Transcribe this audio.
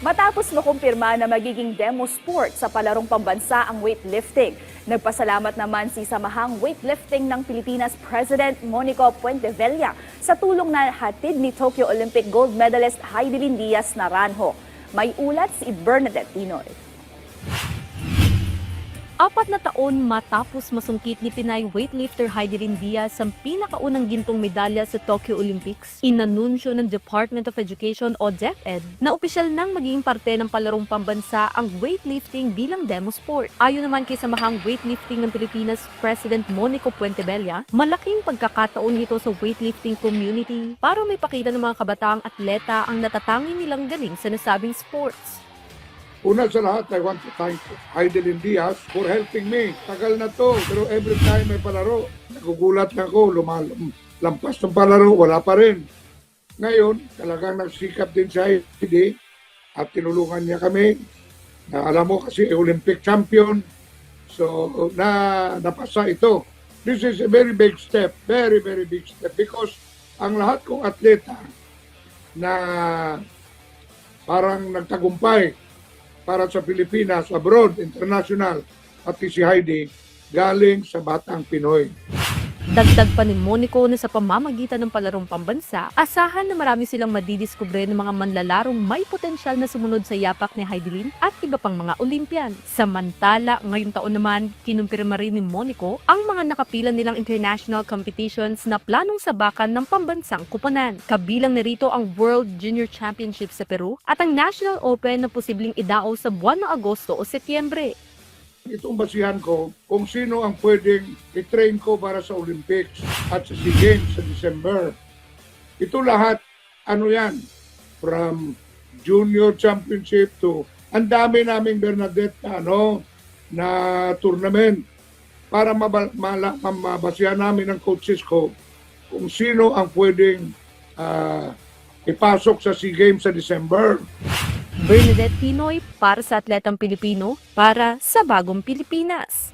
Matapos makumpirma na magiging demo sport sa palarong pambansa ang weightlifting. Nagpasalamat naman si Samahang Weightlifting ng Pilipinas President Monico Puentevella sa tulong na hatid ni Tokyo Olympic gold medalist Heidelin Diaz Naranjo. May ulat si Bernadette Tinoy. 4 na taon matapos masungkit ni Pinay weightlifter Heidelin Diaz ang pinakaunang gintong medalya sa Tokyo Olympics, inanunsyo ng Department of Education o DepEd na opisyal nang magiging parte ng palarong pambansa ang weightlifting bilang demo sport. Ayon naman kay Samahang Weightlifting ng Pilipinas President Monico Puentevella, malaking pagkakataon ito sa weightlifting community para may pakita ng mga kabataang atleta ang natatanging nilang galing sa nasabing sports. Una sa lahat, I want to thank Heidelin Diaz for helping me. Tagal na to, pero every time may palaro, nagugulat na ako, lampas ng palaro, wala pa rin. Ngayon, talagang nagsikap din si Heidi at tinulungan niya kami. Na alam mo kasi Olympic champion, so napasa ito. This is a very big step, very big step because ang lahat kong atleta na parang nagtagumpay para sa Pilipinas, abroad, international, at si Heidi, galing sa Batang Pinoy. Dagdag pa ni Monico na sa pamamagitan ng palarong pambansa, asahan na marami silang madidiskubre ng mga manlalarong may potensyal na sumunod sa yapak ni Heidelin at iba pang mga Olympian. Samantala, ngayong taon naman, kinumpirma rin ni Monico ang mga nakapila nilang international competitions na planong sabakan ng pambansang kuponan. Kabilang na rito ang World Junior Championship sa Peru at ang National Open na posibleng idao sa buwan ng Agosto o Setyembre. Itong basihan ko kung sino ang pwedeng i-train ko para sa Olympics at sa SEA Games sa December. Ito lahat, ano yan, from junior championship to, ang dami naming Bernadette na tournament para mabasihan namin ng coaches ko kung sino ang pwedeng ipasok sa SEA Games sa December. Bernadette Tinoy para sa Atletang Pilipino, para sa Bagong Pilipinas.